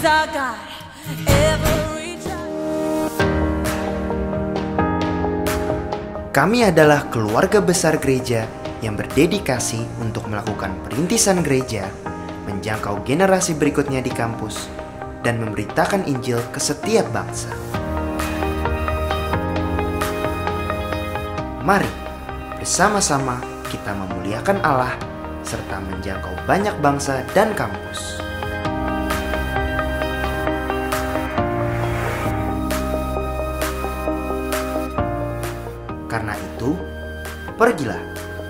He's our God. Every child. Kami adalah keluarga besar gereja yang berdedikasi untuk melakukan perintisan gereja, menjangkau generasi berikutnya di kampus, dan memberitakan Injil ke setiap bangsa. Mari bersama-sama kita memuliakan Allah serta menjangkau banyak bangsa dan kampus. Karena itu, pergilah,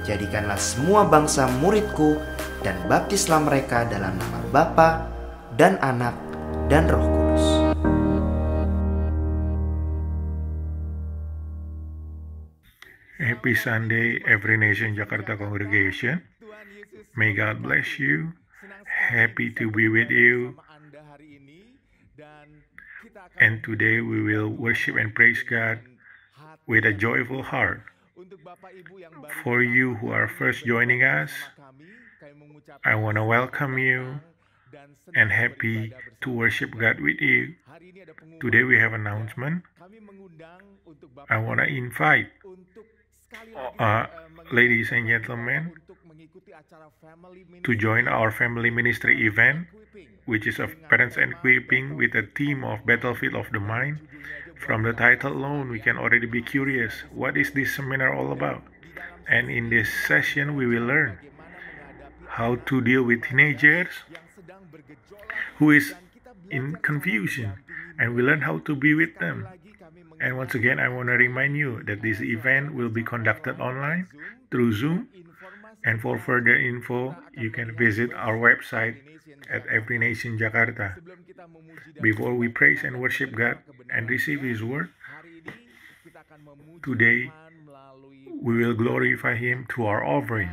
jadikanlah semua bangsa muridku dan baptislah mereka dalam nama Bapa dan Anak dan Roh Kudus. Happy Sunday, Every Nation Jakarta Congregation. May God bless you. Happy to be with you. And today we will worship and praise God with a joyful heart. For you who are first joining us, I want to welcome you and happy to worship God with you. Today we have an announcement. I want to invite ladies and gentlemen to join our family ministry event, which is of parents and equipping with a theme of Battlefield of the Mind. From the title alone, we can already be curious, what is this seminar all about? And in this session, we will learn how to deal with teenagers who is in confusion, and we learn how to be with them. And once again, I want to remind you that this event will be conducted online through Zoom. And for further info, you can visit our website at Every Nation Jakarta. Before we praise and worship God and receive His word, today we will glorify Him through our offering.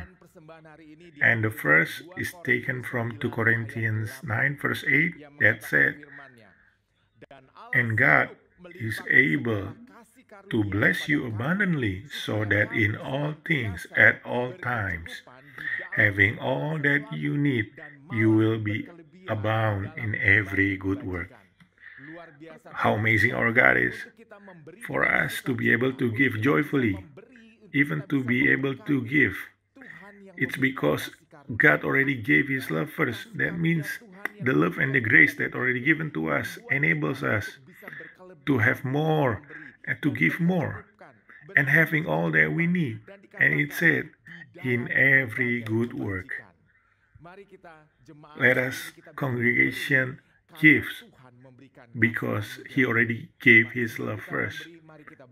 And the first is taken from 2 Corinthians 9 verse 8 that said, "And God is able to bless you abundantly, so that in all things at all times, having all that you need, you will be abound in every good work." How amazing our God is! For us to be able to give joyfully, even to be able to give, it's because God already gave His love first. That means the love and the grace that already given to us enables us to have more and to give more, and having all that we need. And it said, in every good work. Let us, congregation, give, because He already gave His love first.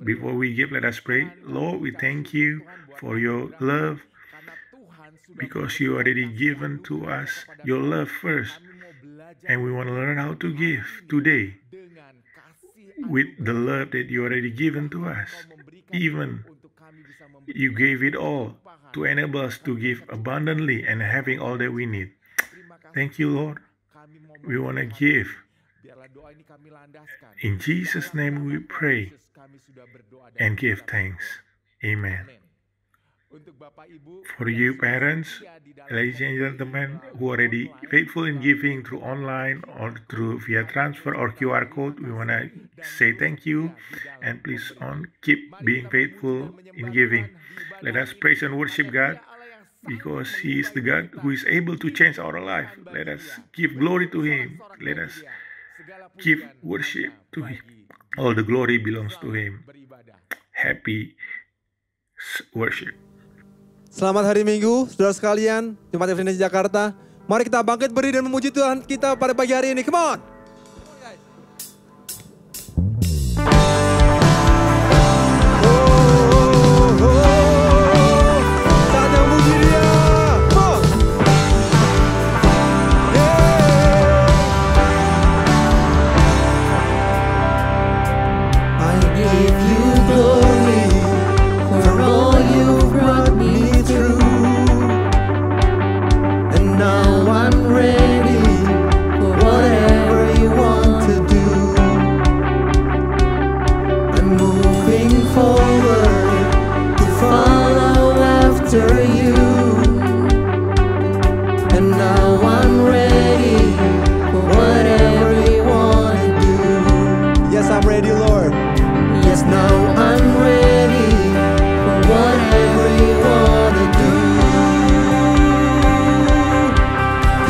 Before we give, let us pray. Lord, we thank you for your love, because you already given to us your love first. And we want to learn how to give today with the love that you already given to us. Even you gave it all to enable us to give abundantly and having all that we need. Thank you, Lord. We want to give. In Jesus' name we pray and give thanks. Amen. For you parents, ladies and gentlemen, who are already faithful in giving through online or through via transfer or QR code, we want to say thank you, and please keep being faithful in giving. Let us praise and worship God, because He is the God who is able to change our life. Let us give glory to Him. Let us give worship to Him. All the glory belongs to Him. Happy worship. Selamat hari Minggu, saudara sekalian, Jemaat Every Nation Jakarta. Mari kita bangkit berdiri dan memuji Tuhan kita pada pagi hari ini. Come on! Saatnya memuji Dia. Come on! I give you glory for all you brought me through, and now I'm ready for whatever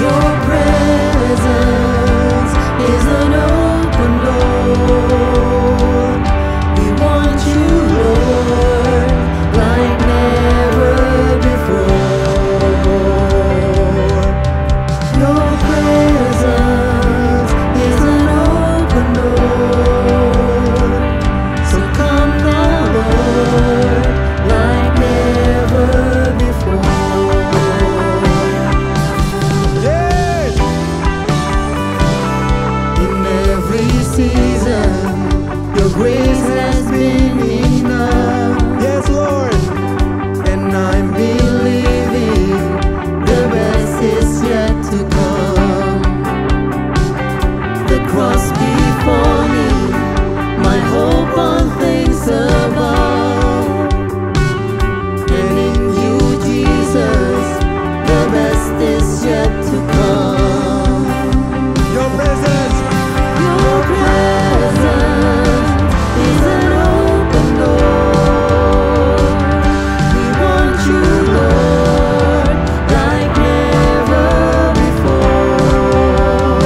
Your presence is an open door. We want you, Lord, like never before. Your presence is an open door. So come now, Lord, like never before. Yes. In every season, your grace has been enough. Yes, Lord. And I'm believing the best is yet to come. The cross before me, my hope on things above. And in you, Jesus, the best is yet to come. Your presence. Your presence is an open door. We want you, Lord, like never before.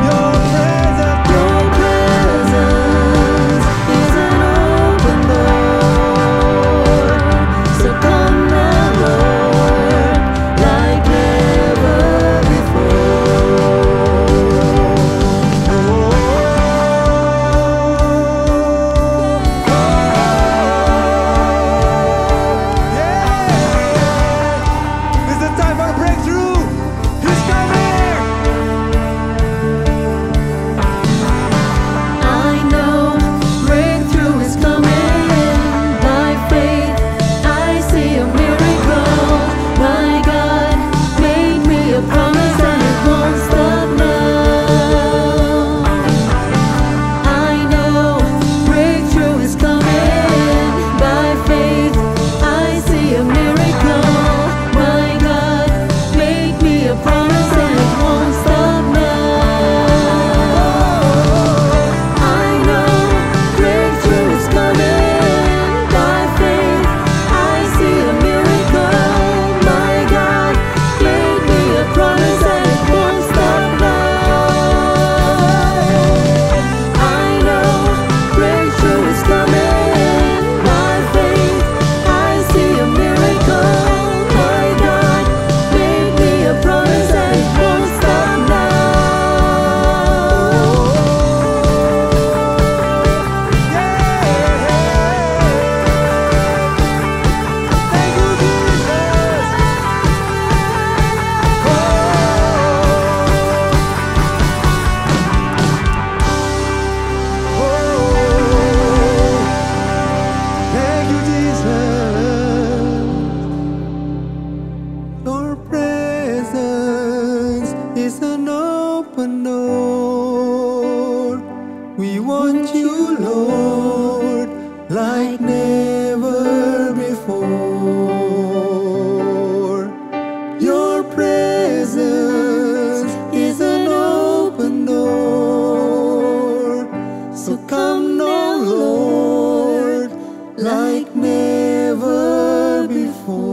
Your presence. Your presence is an open door. So come now, Lord, like never Yeah. It's the time for breakthrough. He's coming. I know breakthrough is coming. By faith, I see a miracle. My God made me a promise and it won't stop now. I know breakthrough is coming. By faith, I see a miracle. My God made me a promise and it won't stop now. I know breakthrough is coming. By faith, I see a miracle. My God made me a promise and it won't stop now. I know breakthrough is coming. By faith, I see a miracle. My God made me a promise and it won't stop now. Thank you, Jesus. Thank you, Jesus. Your presence is an open door. We want you, Lord, like never before. Your presence is an open door. So come now, Lord, like never before.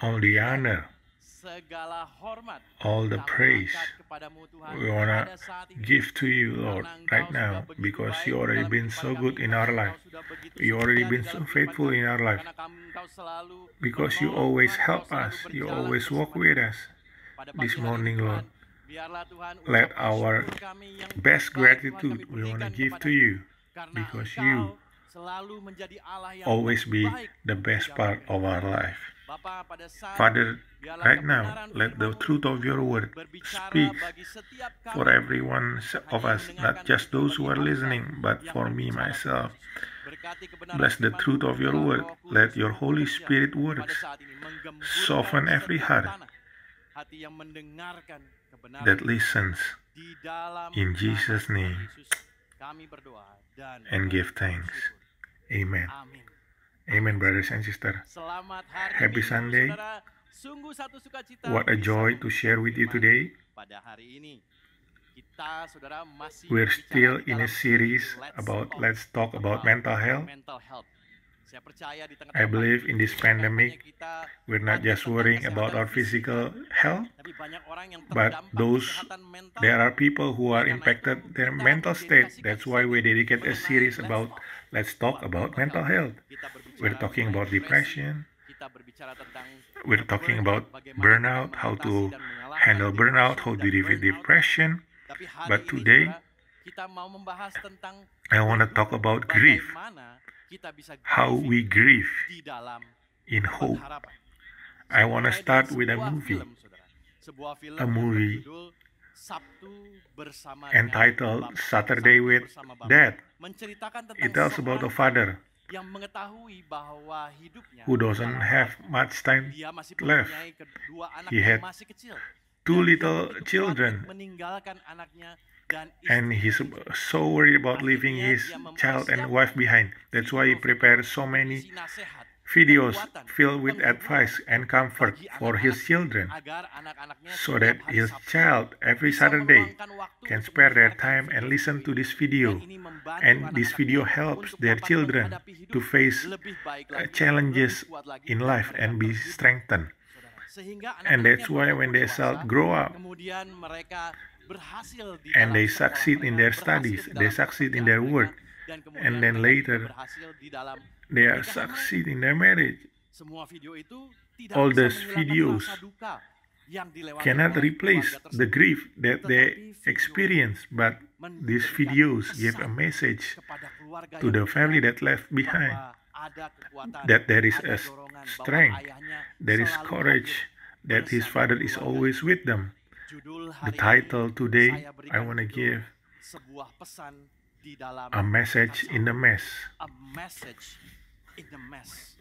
all the honor, segala hormat, all the kami praise. angkat kepadamu, Tuhan, We want pada to saat ini. give to you, Lord, Karena right Engkau sudah now, begitu because baik you already dalam been kehidupan so kami, good in our Engkau life. sudah begitu You already setia been di so dalam faithful kehidupan in our kami, life. karena Engkau selalu Because you menolong, always Tuhan, help Engkau selalu us, you berjalan always walk bersama with kami. us. Pada This pagi hari morning, ini, Tuhan, Lord, biarlah Tuhan let ucapan our syukur kami yang best baik, Tuhan, gratitude kami we want to berikan give to kepadamu. you, Karena because Engkau you selalu menjadi Allah yang always be terbaik the di best dalam part of kehidupan our kami. life. Bapa, pada saat Father, biarlah right now, kebenaran let the firman-Mu truth of your word berbicara speak bagi setiap kami, for everyone of hanya us, yang not mendengarkan, just bukan those bagi who are hamba listening, but yang for me, berbicara, myself. Tuhan Yesus. Berkati kebenaran Bless the firman-Mu, truth of your biarlah word. Roh Kudus Let your Holy bekerja Spirit pada works. saat ini, menggemburkan Soften every setiap heart tanah, hati yang mendengarkan kebenaran that listens di dalam in nama Jesus' Tuhan name Yesus. Kami berdoa dan and give mengucap thanks. syukur. Amen. Amin. Amen, brothers and sisters. Selamat hari Happy Minggu, Sunday. saudara. Sungguh satu sukacita What a bisa joy to membuka share with you firman today. pada hari ini. Kita, saudara, masih We're berbicara still di in a dalam series about Let's Talk About Mental Health. mental health. Saya percaya di I tengah-tengah believe pandemi in this ini bukan hanya pandemic, kita we're not khawatir just tentang worrying kesehatan about our fisik, physical health, tapi banyak orang yang but terdampak those kesehatan mental. there are people who are Oleh karena impacted itu, their kita mental state. mendedikasikan That's why we sesuatu dedicate a mengenai series Let's about Talk Let's Talk About Mental Health. Kita berbicara We're talking mengenai about depression. kita berbicara tentang We're talking about bagaimana burnout, kita how mengatasi to dan mengalahkan handle burnout, how to dan deal with burnout. depression. Tapi hari But ini, today, saudara, kita mau membahas tentang I want to talk about grief, bagaimana kita bisa how we grieve di dalam in hope. pengharapan. I want to Mulai start dari with a sebuah movie film, saudara. Sebuah film A yang movie berjudul Sabtu bersama entitled dengan Bapak. Saturday Sabtu with bersama Bapak. Dad. Menceritakan tentang It tells about a seorang father yang mengetahui bahwa hidupnya who di doesn't dalam have Bapak. much time Dia masih left. mempunyai kedua anak He yang had masih kecil. two Dan dia little begitu children, khawatir meninggalkan anaknya dan and he's istrinya. so worried about leaving his child and wife behind. That's why he prepared so many Berisi nasihat, videos kekuatan, filled with penghiburan advice and comfort bagi for his anak-anaknya, children, agar anak-anaknya so setiap that hari his Sabtu child every bisa Saturday meluangkan waktu can untuk spare their mendengarkan time and listen to this video. Dan ini membantu And this anak-anaknya video helps untuk their dapat children menghadapi hidup to face lebih baik lagi, challenges lebih kuat lagi, in dan life mereka and be berhidup, strengthened. saudara. Sehingga And that's anak-anaknya why bertumbuh when they dewasa, start grow up kemudian mereka berhasil di and dalam they sekolah succeed in mereka, their berhasil studies, di they dalam succeed in pekerjaan their mereka, work, dan kemudian and then mereka later juga berhasil di dalam they are pernikahan mereka. succeed in their marriage. Semua video itu tidak All bisa those menghilangkan videos rasa duka yang dilewati cannot oleh replace keluarga the tersebut. grief that they Tetapi video experience, but these videos give a message kepada keluarga to yang the family berkhianat that left behind, bahwa ada kekuatan, that there is ada a dorongan, bahwa strength, ayahnya there is selalu courage, hadir that his bersama father is keluarga. always with them. Judul The hari title ini today, saya berikan I want to judul give sebuah pesan di dalam a message in the mess. A message in the mess.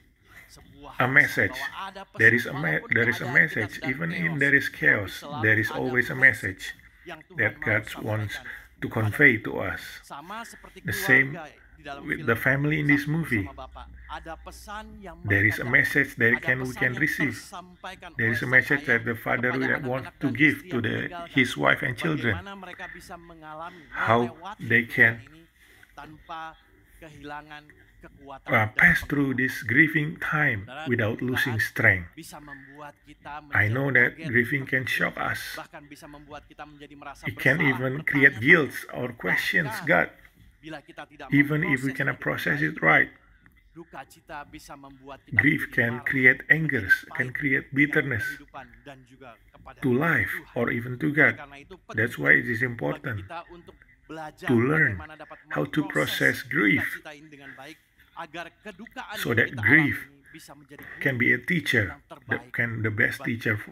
Sebuah A pesan message. bahwa ada pesan, There is walaupun a keadaan kita message. sedang Even chaos, in there is tapi chaos, selalu there is ada always a message yang Tuhan that mau God wants sampaikan to kepada convey kita. to us. Sama seperti The same keluarga di dalam with film the family in this Sabtu movie. bersama Bapak. Ada pesan yang There mereka is a dapat. message that Ada we pesan can yang receive. tersampaikan There oleh is a sang message ayah that the father kepada will want anak-anak to dan give istri to yang the meninggalkan. his wife and children. Bagaimana mereka bisa mengalami, How melewati they can kehidupan ini tanpa kehilangan kekuatan dan pass through this grieving time without losing strength. bisa membuat kita I menjadi know that kaget, grieving can shock us. bahkan bisa membuat kita menjadi merasa It can bersalah, even create bertanya-tanya. guilt or questions God, Bila kita tidak even if we memproses cannot dengan process baik, it right. duka cita bisa membuat kita Grief menjadi can marah, create menjadi angers, can pahit create dengan bitterness kehidupan dan juga kepada to life Tuhan. or even to Oleh God. karena itu, penting That's why it is bagi important kita untuk belajar to learn bagaimana dapat how to memproses process grief duka cita ini dengan baik, agar kedukaan so yang that kita grief alami bisa menjadi can be a teacher, yang terbaik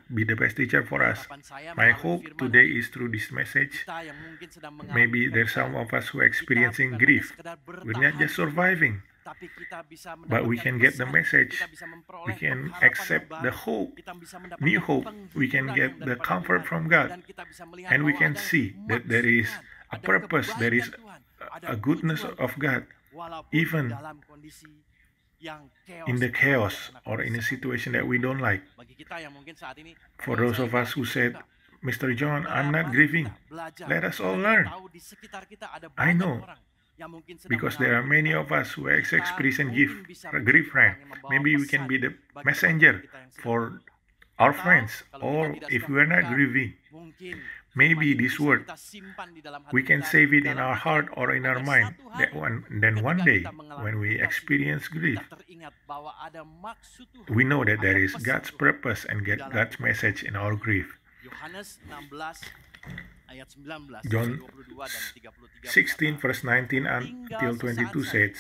be the best teacher for us. Harapan saya My melalui hope firman today hari is through this message. kita yang mungkin sedang mengalami Maybe there's some penderitaan, of us who are experiencing kita bukan grief. hanya sekedar We're not just bertahan, surviving, tapi kita bisa but we mendapatkan can get the pesan, message. kita bisa memperoleh We can pengharapan accept yang the baru, hope, kita bisa mendapatkan new hope. We can penghiburan get yang the daripada comfort Tuhan, from God. dan kita bisa melihat And we bahwa can ada see that there is maksud Tuhan, a ada purpose, there is kebaikan Tuhan, ada a goodness tujuan of God, walaupun even dalam kondisi yang chaos in the yang chaos tidak pernah or in a bisa. situation that we don't like. Bagi kita yang mungkin saat ini, For kalau those saya of us who kita said, suka, Mr. John, I'm saudara, not mari grieving. kita belajar. Let us all Kita learn. tahu di sekitar kita ada I banyak know, orang yang mungkin sedang because there are mengalami many penderitaan. of us who are Kita experiencing mungkin bisa menjadi grief orang right. yang membawa Maybe we pesan can be the bagi messenger teman-teman kita yang sedang for our friends, or if we are not grieving, maybe this word, we can save it in our heart or in our mind. Then one day, when we experience grief, we know that there is God's purpose and God's message in our grief. Yohanes 16 ayat 19 John 22 dan 33 16 verse 19 until 22 says,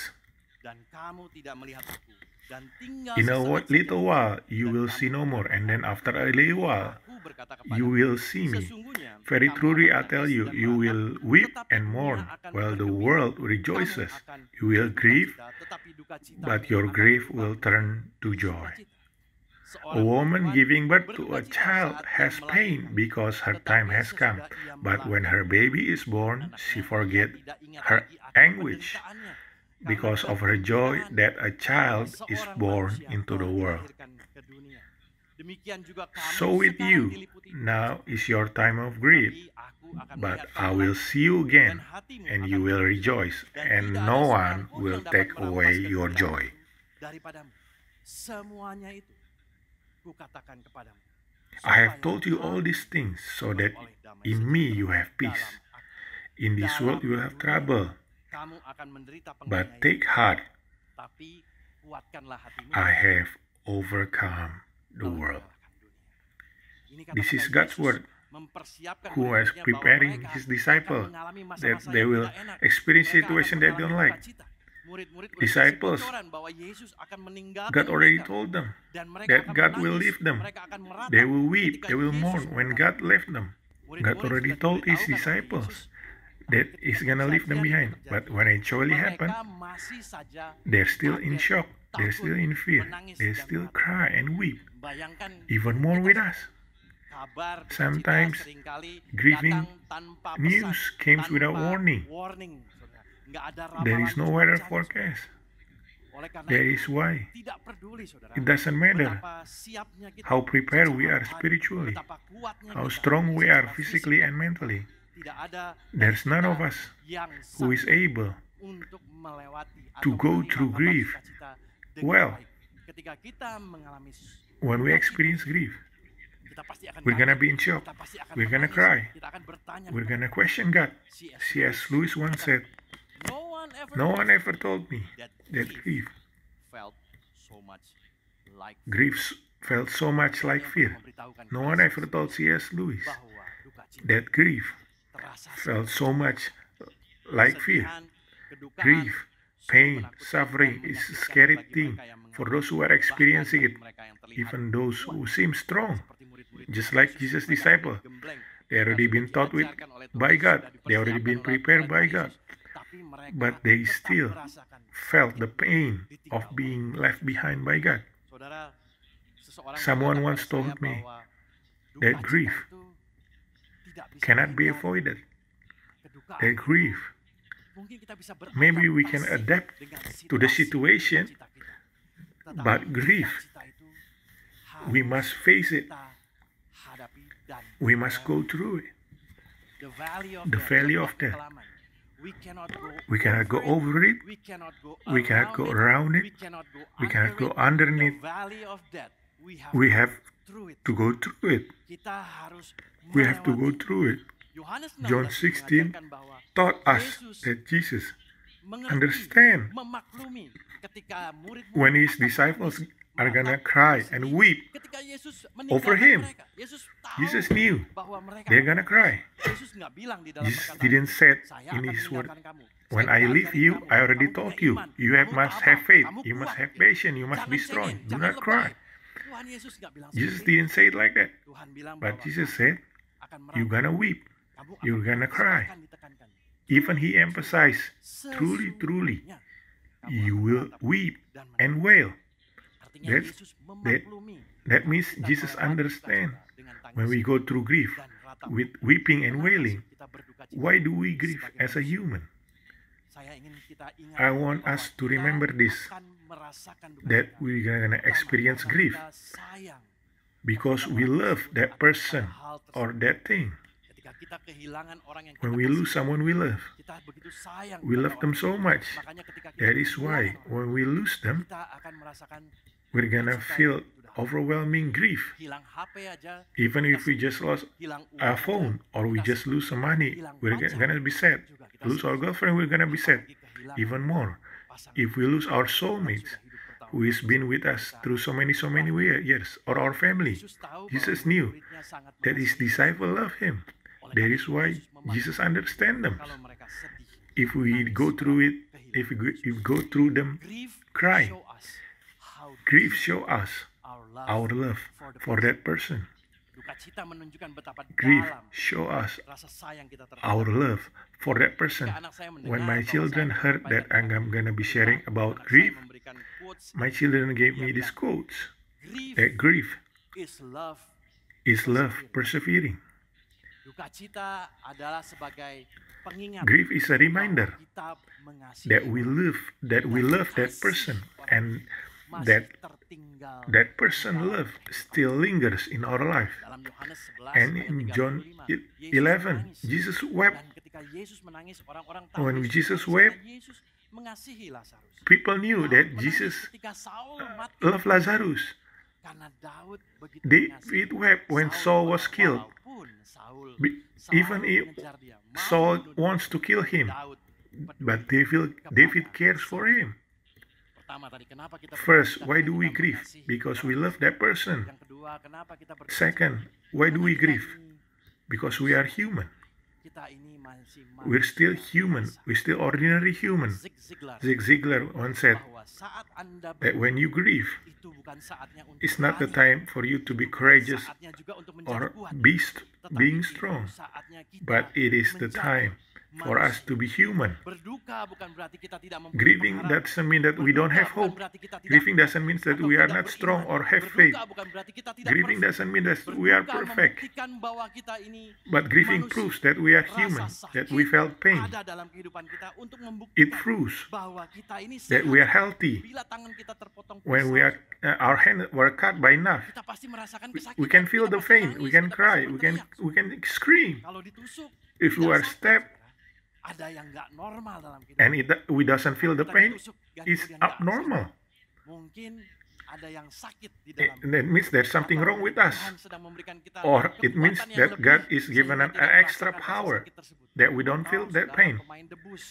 dan kamu tidak melihat aku dan tinggal in a sesaat little saja, while you dan will kamu see no more, and then after a little while aku berkata you kepadamu, will see me. sesungguhnya Very kamu truly I akan tell menangis you, dan you merana, will weep tetapi and dunia mourn, akan while the bergembira. world Kamu rejoices. akan You will grieve, berduka cita, tetapi duka citamu but your akan grief berubah will turn to joy. sukacita. A Seorang woman perempuan giving birth to a berduka cita child saat ia has pain melahirkan, because her tetapi time has come, sesudah ia but when her baby is born, she forgets her anguish because of her joy that a child is born into the world. So with you, now is your time of grief, but I will see you again, and you will rejoice, and no one will take away your joy. Daripadamu. Semuanya itu kukatakan kepadamu. I have told you all these things so that in me you have peace. In this world you will have trouble, Kamu akan menderita but penganiayaan, take heart, tapi kuatkanlah hatimu. I have overcome the telah world. mengalahkan dunia. Ini This is kata-kata God's Yesus word, mempersiapkan who is murid-muridnya bahwa preparing mereka his disciple akan mengalami that masa-masa they yang will tidak enak. experience Mereka akan situation they don't mengalami like. duka cita. Murid-murid udah Disciples, dikasih bocoran bahwa Yesus akan meninggalkan God already mereka. told them Dan mereka that akan God will menangis, leave them. mereka akan meratap They will weep, ketika they will Yesus mourn when pulang. God left them. God Murid-murid already sudah told his diberitahukan oleh disciples Yesus that He's gonna leave them behind. But when it actually happened, mereka masih saja they're still in kaget, shock, they're takut, still in fear, menangis, they dan still meratap. cry and weep, Bayangkan even more kita with us. kabar duka Sometimes cita seringkali grieving datang tanpa pesan, news comes without tanpa warning. saudara. Nggak ada There ramalan is no weather cuaca, forecast. saudara. Oleh karena That itu, is why tidak peduli saudara it doesn't matter betapa siapnya kita how prepared we secara are rohani, spiritually, betapa kuatnya how kita strong we are secara physically fisik. and mentally. Tidak ada There's dari none kita of us yang who is sanggup able untuk melewati to atau go menerima through kabar grief sukacita dengan well. baik. Ketika kita mengalami When we duka cita, experience grief, kita pasti akan we're gonna kaget, be in shock, kita pasti akan we're gonna menangis, cry, kita akan bertanya we're kepada gonna question God. C.S. Lewis once said, no one ever told me that grief felt so much like fear. No one ever told C.S. Lewis that grief felt so much like fear. Grief, pain, suffering is a scary thing for those who are experiencing it, even those who seem strong, just like Jesus' disciple. They already been taught with by God. They already been prepared by God. But they still felt the pain of being left behind by God. Someone once told me that grief cannot be avoided. That grief, maybe we can adapt to the situation, but grief, we must face it. We must go through it. The valley of death. We cannot go over it. We cannot go around it. We cannot go underneath. We have to go through it. We have to go through it. John 16 taught us that Jesus understand when his disciples are gonna cry and weep over him. Jesus knew they're gonna cry. Jesus didn't say in his word, when I leave you, I already told you, must have faith, you must have patience, you must be strong, do not cry. Jesus didn't say it like that. But Jesus said, you're gonna weep, you're gonna cry. Even he emphasized, truly, truly, you will weep and wail. That means Jesus understands when we go through grief with weeping and wailing. Why do we grieve as a human? I want us to remember this, that we're gonna experience grief because we love that person or that thing. When we lose someone we love them so much. That is why when we lose them, we're gonna feel overwhelming grief. Hilang HP aja, Even if we just lost hilang uang a aja, phone or we kita just lose some money, hilang we're pacar gonna be sad. juga kita Lose our sedih. girlfriend, we're gonna be sad. Apalagi kehilangan Even more, pasangan if we lose our yang soulmate, sudah hidup bertahun-tahun. who has been with us through so many years, or our family, Yesus tahu Jesus bahwa knew murid-muridnya sangat that his mengasihi. disciple love him. Oleh That karena is itu, why Yesus memaafkan Jesus understand them. kalau mereka sedih. If we go through it, if we go through them, Grief cry. show us how grief deep show us our love for that person. Duka cita menunjukkan betapa Grief dalam show us rasa sayang kita terhadap our love for that person. Ketika anak saya mendengar When my bahwa children saya heard that I'm gonna be sharing about anak saya grief, memberikan quotes, my children gave me these quotes. That grief is love. is love persevering. Duka cita adalah sebagai pengingat Grief is a reminder bahwa kita mengasihi that we orang, love that kasih person, orang and masih that tertinggal that person dalam love still lingers in our life. dalam Yohanes 11 And ayat in John 35, 11, Yesus menangis. Jesus wept. Dan ketika Yesus menangis, orang-orang When Yesus Jesus menangis wept, karena Yesus mengasihi Lazarus. People knew Daud that menangis Jesus ketika Saul mati loved Lazarus. karena Daud begitu David mengasihi. wept when Saul was killed. Walaupun Saul Even if mengejar dia, mau Saul membunuh wants to kill him, Daud peduli but David cares for him. Pertama tadi, kenapa kita First, berduka why karena do we kita grieve? mengasihi Because we orang. love that person. Yang kedua, kenapa kita berduka? Second, why do Karena we kita grieve? ini- Because we are human. Kita ini masih We're still manusia human. biasa. We're still ordinary human. Zig Ziglar Zig Ziglar once said bahwa saat Anda that when you grieve, itu bukan saatnya untuk it's not the berani, time for you to be bukan courageous saatnya juga untuk menjadi or kuat, being tetapi itu strong, saatnya kita but it is the menjadi time for us to be human. Berduka bukan berarti kita tidak mempunyai Grieving pengharapan. doesn't mean that we don't have Berduka bukan hope. berarti kita tidak Grieving doesn't mean that atau we are tidak not strong beriman. or have faith. Berduka bukan berarti kita tidak Grieving perfect. doesn't mean that we are Berduka perfect. membuktikan bahwa kita ini But grieving manusia. proves that we are Rasa human, that sakit we felt pain. ada dalam kehidupan kita untuk It membuktikan proves bahwa kita ini that we are healthy. Bila tangan kita terpotong When we pisau, are our hands were cut by knife, kita pasti merasakan kesakitan. we can feel Kita the pasti pain, nangis, we can kita cry, pasti we can berteriak. scream. Kalau ditusuk, If we tidak are sakit, stabbed saudara. Ada yang nggak normal dalam kehidupan. and we doesn't feel the Kita pain, ditusuk, dan it's kemudian nggak abnormal. sadar. Mungkin ada yang sakit di dalam. That means there's something Atau wrong with us. Tuhan sedang memberikan kita Or it means kekuatan yang that lebih God is given sehingga an tidak extra merasakan rasa power sakit tersebut. that we don't Atau feel that saudara pain. pemain debus,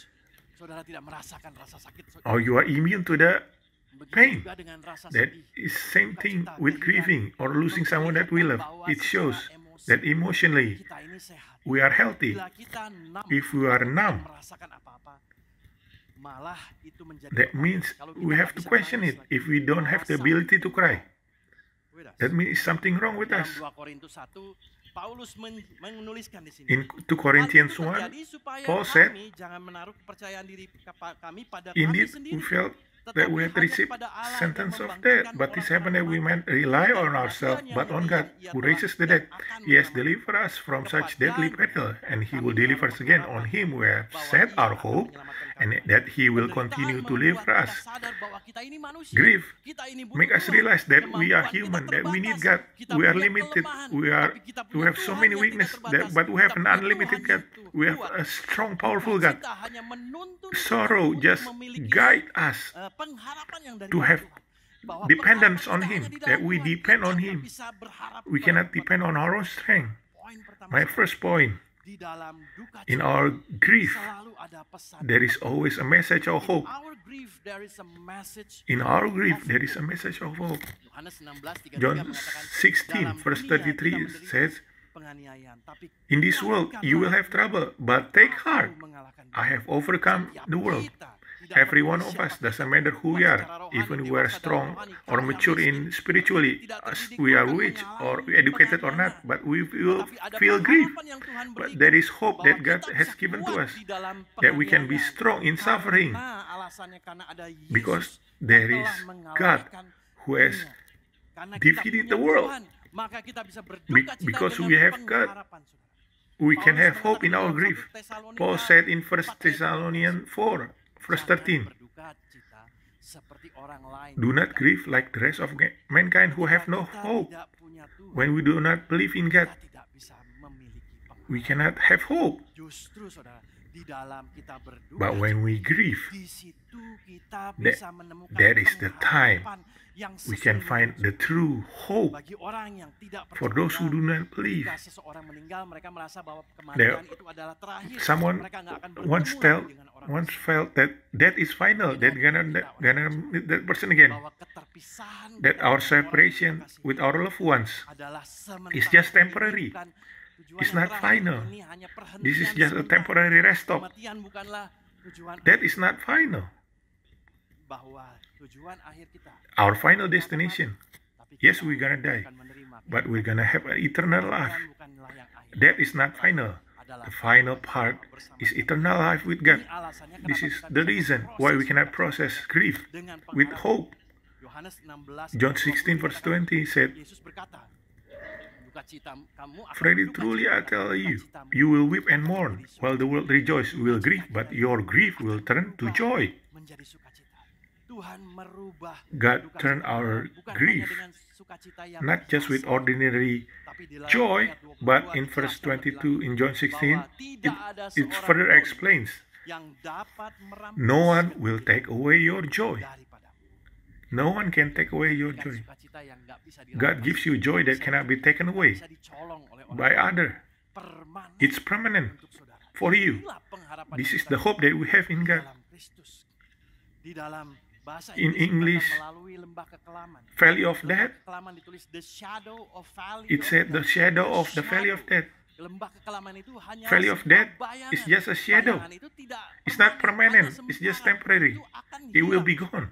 saudara tidak merasakan rasa sakit. Or you are immune to the Begitu pain. juga dengan rasa That sedih. is same thing with grieving or losing someone that we love. It shows that emotionally Kita ini sehat. we are healthy. Bila kita numb, If we are tidak numb, merasakan apa-apa, malah itu menjadi that beban. means Kalau kita we have nggak to bisa question it. menangis lagi, If we don't have the ability to cry, Wedas. that means something wrong with Dalam us. 2 Korintus 1, Paulus menuliskan di sini. In 2 Corinthians Hal itu 1, terjadi supaya Paul said, kami jangan menaruh kepercayaan diri kami pada indeed, kami sendiri. we felt Tetapi that we had hanya received kepada Allah sentence yang of death, membangkitkan but this happened that we orang-orang might rely mati. on Dan ourselves, Tuhan but yang on mulia, God, Ia who telah raises the dan dead. akan He has menyelamatkan. delivered us from such deadly Kepadanya peril, and He kami will deliver us again. On Him we have bahwa set Ia our akan hope, menyelamatkan and kami. that He will Penderitaan continue to membuat live for kita us. sadar bahwa kita ini manusia. Grief Kita ini butuh make us Tuhan. realize that we are Kemampuan kita human, that we need terbatas. God. Kita We are punya limited. kelemahan, We tapi kita have punya so Tuhan many yang weaknesses, tidak terbatas. but we have Kita an punya unlimited Tuhan God. yang We have kuat. a strong, powerful God. Kita hanya menuntun Sorrow kita just untuk memiliki guide us pengharapan yang dari to have Tuhan. Bahwa dependence pengharapan on kita Him, hanya di that dalam we Tuhan. depend Kita on nggak Him. bisa berharap We pada cannot orang depend on our own strength. Poin pertama, My saudara, first point, di dalam duka in cita our grief, selalu ada pesan. there is always a message of hope. Our grief there is a message. In our grief, there is a message of hope. Yohanes 16:33 John mengatakan, 16, dalam verse dunia kita 33 menderita says, penganiayaan, tapi in this world you will have trouble, but take heart. aku mengalahkan I have overcome Setiap the world. kita, tidak Every peduli one of us, siapa doesn't kita, matter who we kuat are, secara rohani, even we dewasa are dalam strong rohani, or kaya, mature miskin, in spiritually, tidak as terdidik, we are bahkan rich or mengalami educated or not, penganiayaan. but we will Tetapi ada feel grief. pengharapan yang Tuhan But berikan, there is hope bahwa that God kita has bisa given to kuat us, di dalam that we can be penganiayaan. strong in suffering, Karena alasannya karena ada Yesus because yang there telah is mengalahkan God who has dunia. Karena kita defeated punya the world. Tuhan, maka kita bisa berduka cita Because dengan we have God, pengharapan, saudara. we can Paulus have hope in mengatakan our dalam grief. 1 Tesalonika Paul said in 1 4 ayat Thessalonians 4, verse Jangan 13, berduka cita seperti orang lain. do not grieve like the rest of mankind who have no Kita hope. tidak punya Tuhan, When we do not believe in God, kita tidak bisa memiliki pengharapan. we cannot have hope. Justru saudara, Di dalam kita berduka But when we grieve, di situ kita that- bisa menemukan that is the time pengharapan yang we can find the true hope bagi orang yang tidak for those who do percaya. not believe. Ketika seseorang meninggal, mereka merasa bahwa There- kematian itu adalah terakhir. Someone Mereka nggak akan once bertemu lagi dengan orang once felt that death is final, that gonna meet that person again, bahwa keterpisahan that kita our dengan orang separation yang kita with our loved ones adalah sementara. is just temporary. Bukan tujuan It's yang not terakhir. final. Ini hanya perhentian This is just a sementara. temporary rest stop. Kematian bukanlah tujuan That akhir. is not final. Bahwa tujuan akhir kita Our final destination. tapi Yes, kita we're gonna die, akan menerima but we're gonna have an eternal kematian life. bukanlah yang akhir. That is not final. Adalah The final part is eternal life with God. Ini alasannya This kenapa is kita the bisa reason memproses why we cannot process grief dengan with pengharapan. hope. Yohanes 16 John ayat 16 20 verse dikatakan, 20 said, Yesus berkata, "Duka-cita kamu akan Freddy, berduka truly cita, I tell you, duka-citamu you will weep and akan mourn, menjadi while the world rejoice. We will grieve, but your grief will turn to joy. menjadi sukacita. Tuhan merubah God duka turn cita our kita bukan grief, hanya dengan sukacita yang Not just with biasa, ordinary tapi di dalam joy, ayat 22 but in verse dijelaskan 22 in John 16, bahwa tidak ada it seorang further pun explains, yang dapat merampas no one will take away your joy. daripadamu. No one can take away your Bukan joy. sukacita yang nggak bisa God dirampas, gives you joy that cannot be taken away bisa dicolong oleh orang by lain. other. Permanen It's permanent untuk saudara. for you. Inilah pengharapan This yang is kita the hope that we have in di God. dalam Kristus. Di dalam bahasa In Inggris English, dikatakan melalui lembah kekelaman. Valley of Lembah death, kekelaman ditulis the shadow of valley. it of said the death. shadow The of the valley of shadow. death. Lembah kekelaman itu hanya Valley of sebuah death bayangan. is just a shadow. Bayangan itu tidak It's not permanent. hanya It's just sementara. temporary. Itu akan It will hilang. be gone.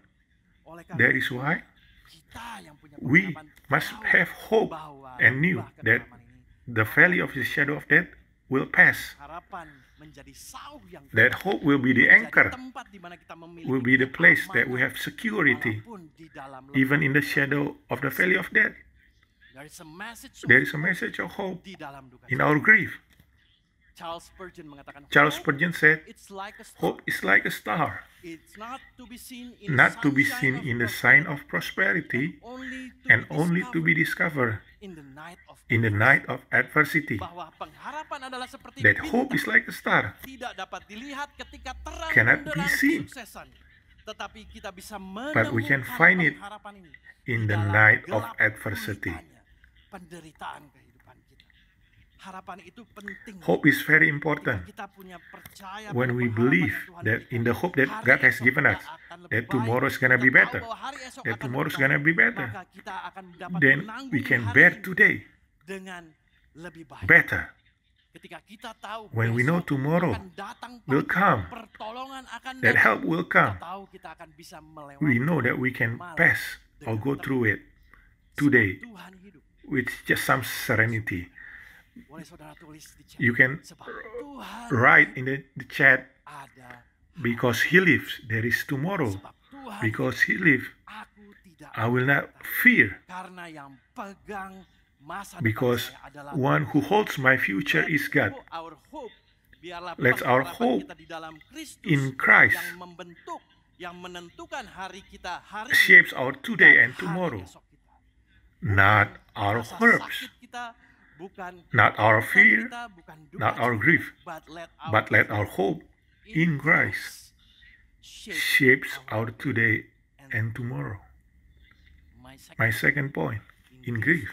Oleh karena That is itu, why kita yang punya we pengharapan must tahu have hope bahwa and knew lembah that kekelaman ini the valley of the shadow of death will pass. harapan menjadi sauh yang That hope will be the menjadi anchor, tempat di mana kita memiliki will be the place that we keamanan, have security, walaupun di dalam even in the lembah. shadow of the valley of death. There is a message of There is a hope message of hope di dalam duka in cita. our grief. Charles Spurgeon mengatakan Charles hope, Spurgeon said, it's like a star. hope is like a star, It's not to be seen in not to be sunshine seen in the sign of prosperity and only to be discovered in the night of in the night of adversity. bahwa pengharapan adalah seperti That hope is bintang, like a star, tidak dapat dilihat ketika terang cannot be benderang seen, kesuksesan, tetapi kita bisa but we can menemukan find it pengharapan ini in di the dalam night of gelap adversity. gulitanya penderitaan kehidupan kita. Harapan itu penting. Hope is very Ketika important kita punya percaya when pada we pengharapan believe yang Tuhan that berikan, in the hope that hari God has esok given kita us, akan lebih that baik, tomorrow is kita gonna be tahu better, bahwa hari esok that akan tomorrow is lebih gonna baik, be better, maka kita akan dapat then menanggung we can hari bear ini today dengan lebih baik. better. Ketika kita tahu When we know besok tomorrow akan datang will pagi, come, pertolongan akan that datang, help will come. kita tahu kita akan bisa melewati We know that we can pass or go through it today Tuhan hidup. with just some serenity. Boleh saudara tulis di chat. You can Sebab Tuhan write in the chat, ada, because He lives, there is tomorrow. sebab Tuhan Because He lives, aku tidak I will not fear. karena yang pegang masa Because depan saya adalah one who holds my future is God. Our hope, biarlah Let's our pengharapan hope kita di dalam Kristus in Christ yang membentuk, yang menentukan hari kita hari shapes our today and hari tomorrow. esok kita. Not our Rasa hopes, sakit kita, bukan not our duka fear, kita, bukan duka not our cita, grief, but let but let our hope in Christ shapes our today and tomorrow. My second point, in grief,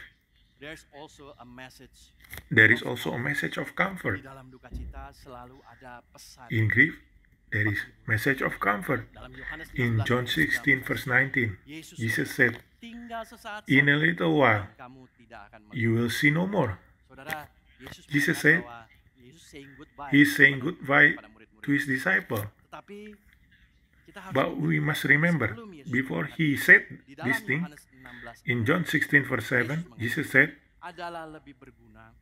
There's also a message. there is also a message of Di comfort. dalam duka cita selalu ada pesan. In grief, there is message of comfort. Dalam Yohanes In 16 John ayat 16 verse 19, Jesus said, tinggal sesaat in a saja little while, dan kamu tidak akan melihat. you will see no more. Saudara, Yesus Jesus mengatakan said, bahwa Yesus saying goodbye He is saying kepada goodbye kepada murid-murid. to His disciple. Tetapi kita harus But we must remember, sebelum Yesus before mengatakan He said di dalam this thing, Yohanes 16 in John 16 verse 7, Jesus said, adalah lebih berguna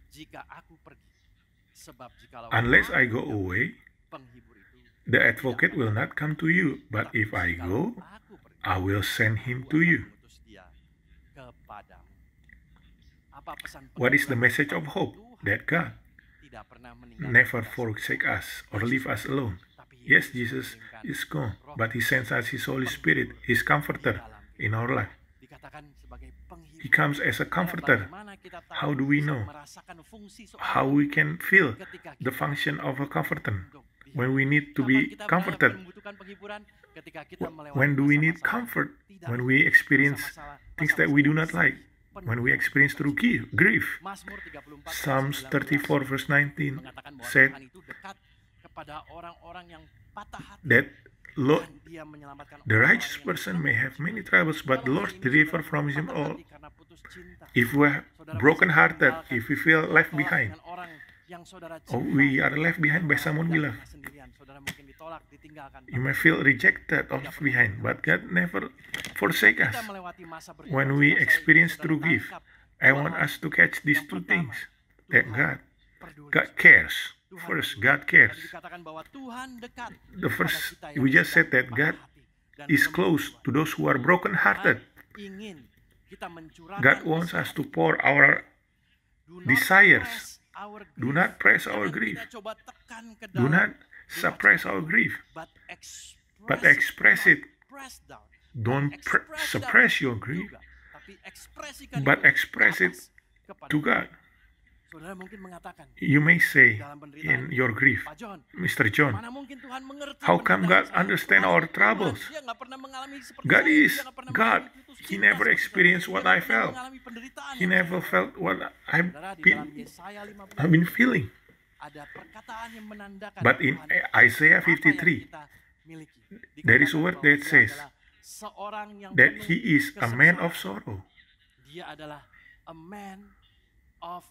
jika aku pergi. Sebab jikalau unless I aku go tidak away, pergi, penghibur itu the advocate will not come to you. But if I go, aku pergi, I will send him aku to akan you. mengutus dia kepadamu. Apa pesan What is the penghibur? message of hope? That God Tidak pernah meninggalkan never kita. forsake us or leave us alone. Tapi Yes, Yesus Jesus mengirimkan is gone, Roh but He sends us His Holy Spirit, His comforter in our life. di dikatakan sebagai penghibur. He comes as a comforter. Bagaimana kita tahu How do we bisa know? merasakan fungsi How seorang we can feel ketika the kita function of a comforter untuk dia. when we need to Kapan be kita benar-benar comforted? membutuhkan penghiburan? Ketika kita melewati When do we need masa-masa comfort? tidak When baik, we experience masa-masa things that we do not yang like. penuh When we experience through grief. Mazmur 34 ayat Psalms 34 verse 19 mengatakan bahwa said Tuhan itu dekat kepada orang-orang yang patah hati that dan Dia menyelamatkan the orang-orang righteous yang person lemah. may have many troubles, but the Kalau Lord hari ini deliver saudara from him patah all. hati karena putus cinta, If we're broken-hearted, if we feel left ditolak behind, dengan orang yang saudara or cintai, we are left behind by someone we tidak love, pernah sendirian. Saudara mungkin ditolak, ditinggalkan. you may feel rejected or left behind, but God never forsake us. Kita melewati masa When we berduka, experience saudara through grief, tangkap I dua want hal. us to catch these Yang two pertama, things. That Tuhan peduli. God cares. Tuhan First, peduli. God Tadi cares. dikatakan bahwa Tuhan dekat The kepada first, kita yang we just sedang said that patah God hati dan is belum close berubah. to those who are broken-hearted. Tuhan ingin kita mencurahkan God wants isi us to hati. pour our Do not desires. press our Do grief. not press our Jangan grief. kita coba tekan ke Do dalam, not suppress our grief, but but express it. Press down. Don't Express it suppress out your grief, juga, tapi ekspresikan but itu ke express it atas kepada to Tuhan. God. Saudara mungkin mengatakan, You may say dalam penderitaan in your grief, Pak John, Mr. John, mana mungkin Tuhan mengerti how come God penderitaan saya? understand Tuhan our itu Tuhan, troubles? Dia nggak pernah mengalami seperti God saya, is dia nggak pernah God. mengalami putus He cinta never seperti experienced saya. what Dia I nggak pernah felt. mengalami penderitaan He yang never saya felt what I've Saudara, di been, dalam Yesaya 50 I've been feeling. ada perkataan yang menandakan But in Tuhan Isaiah apa yang 53, kita miliki. there is a Dikatakan word bahwa that dia says adalah seorang yang that penuh he is a man of kesengsaraan. sorrow. Dia adalah a man of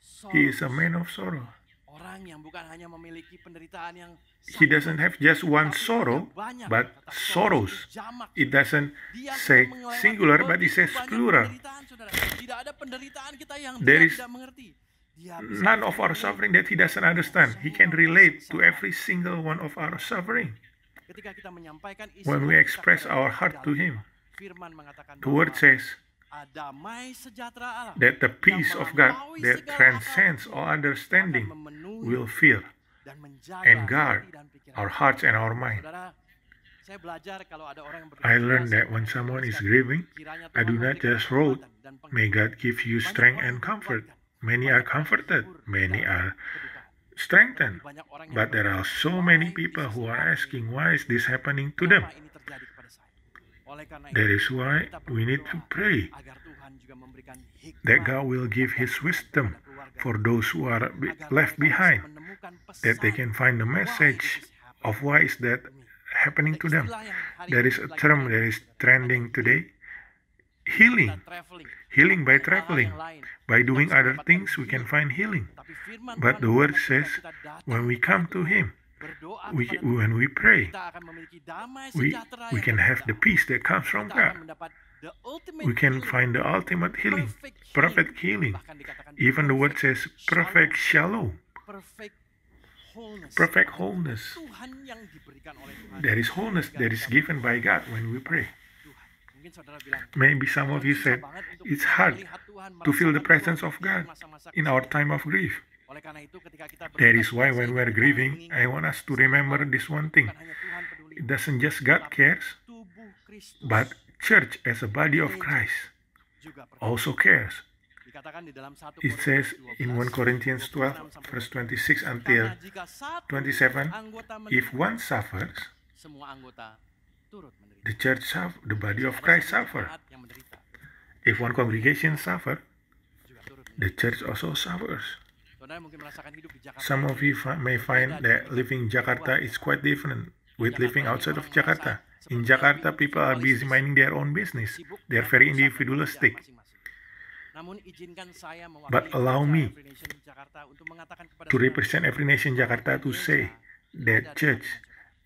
sorrow. He is a man of sorrow. Orang yang bukan hanya memiliki penderitaan yang He doesn't have just one tapi sorrow, punya banyak. but Kata sorrow sorrows. itu jamak. It doesn't Dia say sudah melewati singular, but it begitu says banyak plural. penderitaan, saudara. Tidak ada penderitaan kita yang There dia is tidak mengerti. Dia bisa None of our mengerti suffering that he doesn't understand. He can relate to every single one of our suffering. ketika kita menyampaikan isi When we hati kita express kepada our Tuhan heart to dalam him, Firman mengatakan the word bahwa says damai sejahtera Allah that the peace yang of God melampaui that segala transcends akal all akan understanding memenuhi will fill dan menjaga and guard hati dan pikiran our kita. hearts and our mind. Saudara, saya belajar kalau ada orang yang I berduka, learned saya that when pernah someone is menuliskan, grieving, kiranya I Tuhan do not memberikan just wrote, kekuatan dan may penghiburan. God give you Banyak strength orang and comfort. dikuatkan, Many banyak are orang comforted, terhibur many dalam are kedukaan. strengthened. Banyak orang yang But there are bertanya, so "Why many this people who is are happening? asking, why is this happening to them? Kenapa ini terjadi kepada saya?" Oleh karena That itu, is why kita we perlu need to berdoa pray agar Tuhan juga memberikan hikmat that God will give His wisdom for those who are left behind, that they can find the message of why is that happening to them. There is a term that is trending today, healing. Healing by traveling. By doing other things, we can find healing. But the word says, when we come to Him, when we pray, we can have the peace that comes from God. We can find the ultimate healing, perfect healing. Even the word says perfect shalom, perfect wholeness. Tuhan yang diberikan oleh Tuhan. There is wholeness that is given by God when we pray. Mungkin saudara bilang, Maybe some of you said it's hard to feel the presence of God in our time of grief. oleh karena itu ketika kita That is why when we are grieving, I want us to remember this one thing. bukan hanya Tuhan peduli, It doesn't just God cares, tubuh Kristus but church as a body of Christ juga peduli. also cares. Dikatakan di dalam 1 It says in 1 Corinthians 12, verse 26 until Karena jika satu 27, anggota if menderita, one suffers, semua anggota turut menderita. the church suffer, the body of Ada Christ satu suffer. jemaat yang menderita, If one congregation suffer, juga turut menderita. the church also suffers. Saudara mungkin merasakan hidup di Jakarta. Some of you may find that living in Jakarta is quite different with living outside of Jakarta. In Jakarta, people are busy minding their own business. They are very individualistic. Namun izinkan saya But mewakili allow me Every Nation Jakarta untuk mengatakan kepada to saudara, represent Every Nation Jakarta to say that church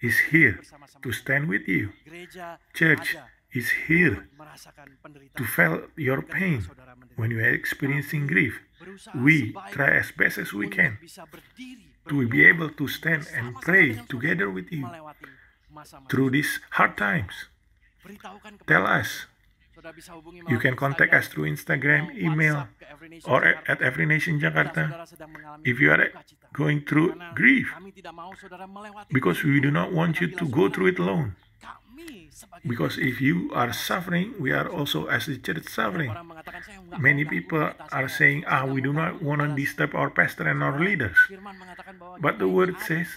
is here to stand with you. gereja Church ada is here merasakan penderitaan. to feel your Ketika pain saudara menderita, when you are experiencing grief. berusaha We sebaik try as best as we untuk can bisa berdiri, to be able to stand and bersama-sama pray dengan saudara together with you melewati masa-masa through sulit. these hard times. Beritahukan kepada Tell saudara. us. Saudara bisa hubungi You can melalui contact us Instagram, through Instagram, atau email, WhatsApp ke Every Nation or Jakarta. at Every Nation Bila Jakarta saudara sedang mengalami if you are duka cita. going through Karena grief, kami tidak mau saudara melewati because we do not want you Karena to bila go saudara through it alone. kami sebagai Because if you are suffering, we are also as the church suffering. orang mengatakan saya nggak Many mau people ganggu kita, are saya saying, nggak we do mau not ganggu want to balas." disturb our pastor and our leaders. Firman mengatakan bahwa But the kita word ini ada. says,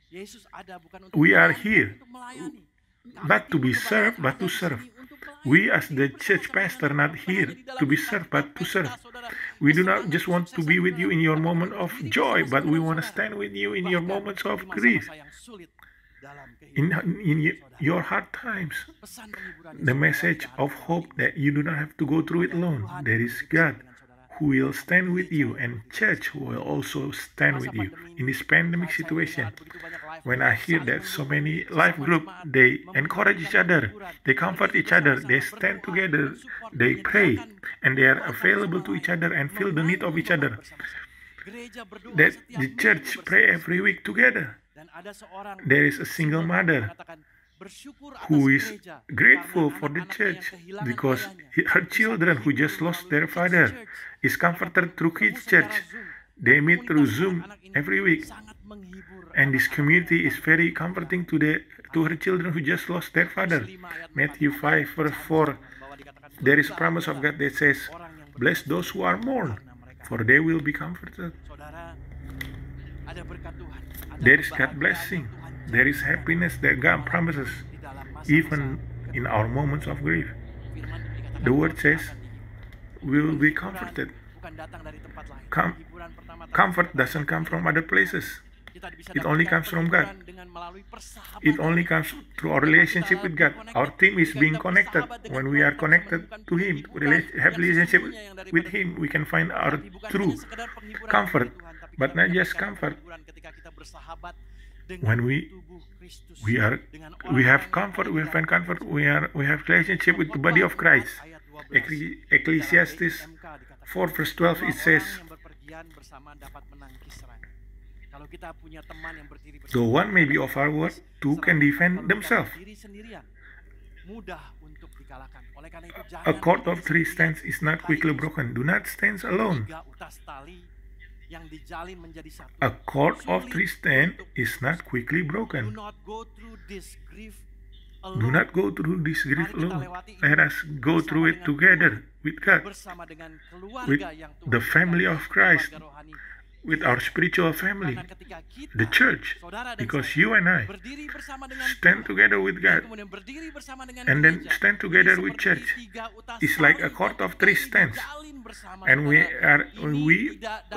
Yesus ada bukan untuk we are melayani, here, untuk melayani. Kami not to be tidak served, berbalas, but to ada di serve. sini untuk melayani. We as the Hidup church bersama pastor dengan not Tuhan, here bukan hanya di to be dalam served, but to pesta, serve. saudara. We do not Kesenangan, just want to be kesuksesan, with you in your saudara. moment of Berdiri joy, bersama but we dengan want to saudara. stand with you in your Bahkan moments of di masa-masa grief, yang sulit dalam in, kehidupan in saudara. your hard times. Pesan penghiburan The Yesus message adalah of hope that you do not have to go through it alone. There is God who will stand with you, and church who will also stand with you in this pandemic situation. When I hear that so many life group, they encourage each other, they comfort each other, they stand together, they pray, and they are available to each other and feel the need of each other. That the church pray every week together. There is a single mother who is grateful for the church because her children who just lost their father is comforted through kids church. They meet through Zoom every week, and this community is very comforting to her children who just lost their father. Matthew 5 verse 4, there is a promise of God that says, "Bless those who are mourn, for they will be comforted." There is God blessing. There is happiness that God promises, even in our moments of grief. The word says, we will be comforted. Comfort doesn't come from other places. It only comes from God. It only comes through our relationship with God. Our team is being connected. When we are connected to Him, have relationship with Him, we can find our true comfort. But not just comfort. When we have comfort, we find comfort. We have relationship with the body of Christ. Ecclesiastes 4 verse 12 it says, "Though one may be of our word, two can defend themselves. A cord of three strands is not quickly broken. Do not stand alone." A cord of three strands is not quickly broken. Do not go through this grief alone. Let us go through it together with God, with the family of Christ, with our spiritual family, the church, because you and I stand together with God and then stand together with church. It's like a cord of three strands, and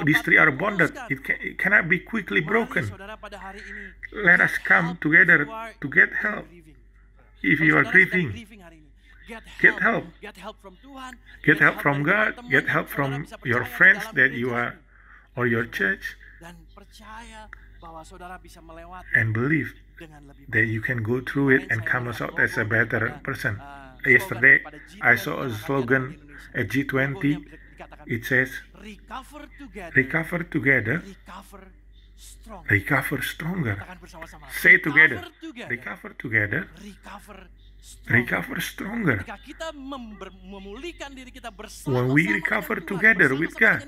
these three are bonded. It cannot be quickly broken. Let us come together to get help. If you are grieving, get help. Get help from God. Get help from your friends that you are, or your church, and believe that you can go through it and come out as a better person. Yesterday, I saw a slogan at G20. It says, "Recover together, recover stronger." Say together, recover together, recover stronger. When we recover together with God,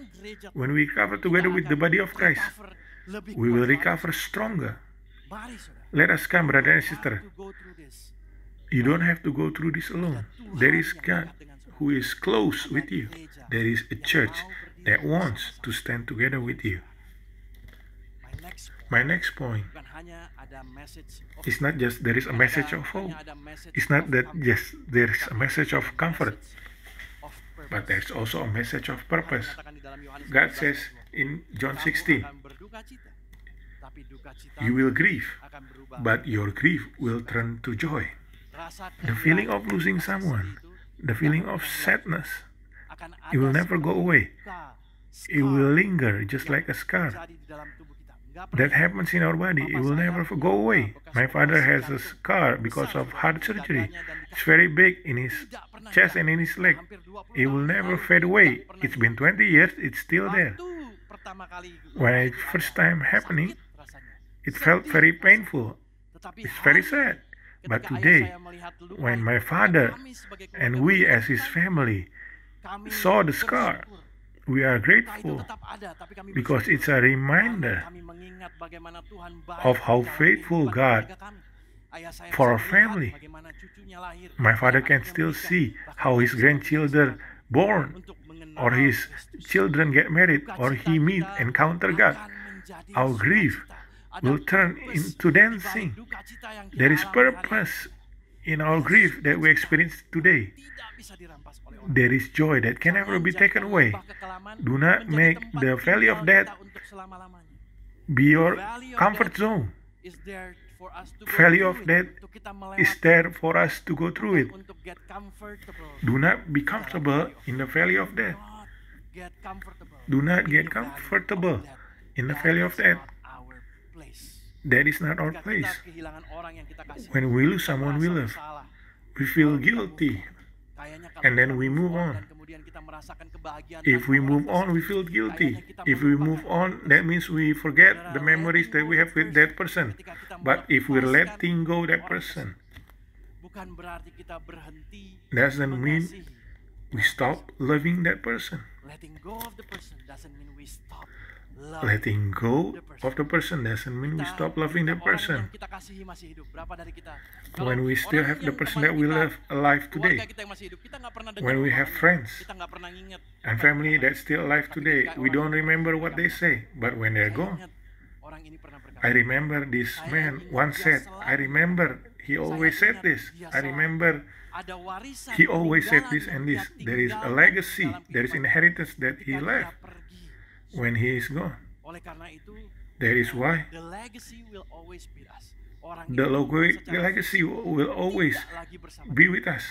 when we recover together with the body of Christ, we will recover stronger. Let us come, brother and sister. You don't have to go through this alone. There is God who is close with you. There is a church that wants to stand together with you. My next point is not just there is a message of hope. It's not that just there is a message of comfort, but there's also a message of purpose. God says in John 16, "You will grieve, but your grief will turn to joy." The feeling of losing someone, the feeling of sadness, it will never go away. It will linger just like a scar. That happens in our body. It will never go away. My father has a scar because of heart surgery. It's very big in his chest and in his leg. It will never fade away. It's been 20 years. It's still there. When it first time happening, it felt very painful. It's very sad. But today, when my father and we as his family saw the scar, we are grateful because it's a reminder of how faithful God Ayah saya For our bisa melihat family. bagaimana cucunya lahir. My father dan can anaknya still menikah. see Bahkan how his kita grandchildren born, untuk mengenal or his Kristus. children get married, or he meet, encounter God. Akan menjadi Our grief sukacita. Ada will turn purpose into di balik dancing. duka cita yang kita There is alami hari ini. purpose in our grief that we experience today. Tidak bisa dirampas oleh orang. There is joy that can never be taken away. Do not make the valley of death be your comfort zone. Valley of death is there for us to go through it. Untuk get comfortable. Do not be comfortable in the valley of death. Not get comfortable. Do not In get the valley of comfortable death. in the That valley of is death. not our place. That is not our Ketika place. kita kehilangan orang yang kita kasih, When we lose kita someone we merasa love, bersalah. we feel guilty. Kayaknya kalau And then kita we move on. dan kemudian kita merasakan kebahagiaan If tanpa we orang move on, tersebut, we feel guilty. kayaknya kita If we move melupakan on, that means we forget the memories that we have with that person. Ketika kita But if we're melepaskan letting go that orang person, tersebut, bukan berarti kita berhenti doesn't mean mengasihi. we stop loving that person. Letting go of the person doesn't mean we stop loving. Letting go of the person doesn't mean we stop loving that Orang person. yang kita kasihi masih hidup. Berapa dari kita? When we still have the yang person teman that we kita, love alive keluarga today, kita yang masih hidup, kita nggak pernah dengar when we have omongannya. friends Kita nggak pernah nginget. and family that's still alive today, we don't remember what they say. But when they're Saya gone, ingat orang ini pernah berkata, I remember this man once said, I remember he always said this. I remember ada warisan he always said this peninggalan and yang this. dia There is a tinggalkan legacy, dalam there is kehidupan inheritance that he ketika dia left pergi. when he is gone. Oleh karena itu, That is why the legacy will always be us. Orang the itu secara legacy will always tidak lagi bersama be kita, with us.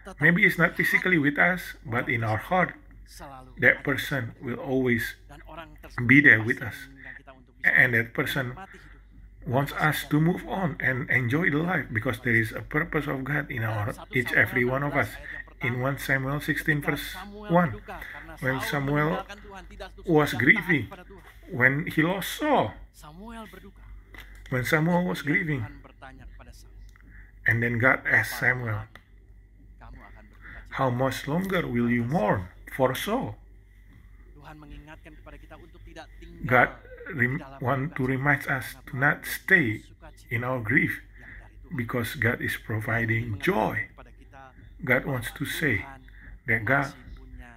tetapi Maybe it's not physically with us, but in our heart, selalu that ada person will always dan orang tersebut be there pasti with us. menginginkan kita untuk bisa And that person menikmati hidup. wants us to move on and enjoy the life because there is a purpose of God in our each every one of us. In 1 Samuel 16 verse 1, when Samuel was grieving, when he lost Saul, Samuel berduka. when Samuel was grieving, Tuhan bertanya kepada Saul, and then God asked Samuel, kamu akan berduka cita. how much longer will you mourn for Saul? Tuhan mengingatkan kepada kita untuk tidak tinggal God di dalam want to duka cita. remind us to not stay Sukacita in our grief yang dari Tuhan. because God is providing joy. Kepada kita God wants to say that God masih punya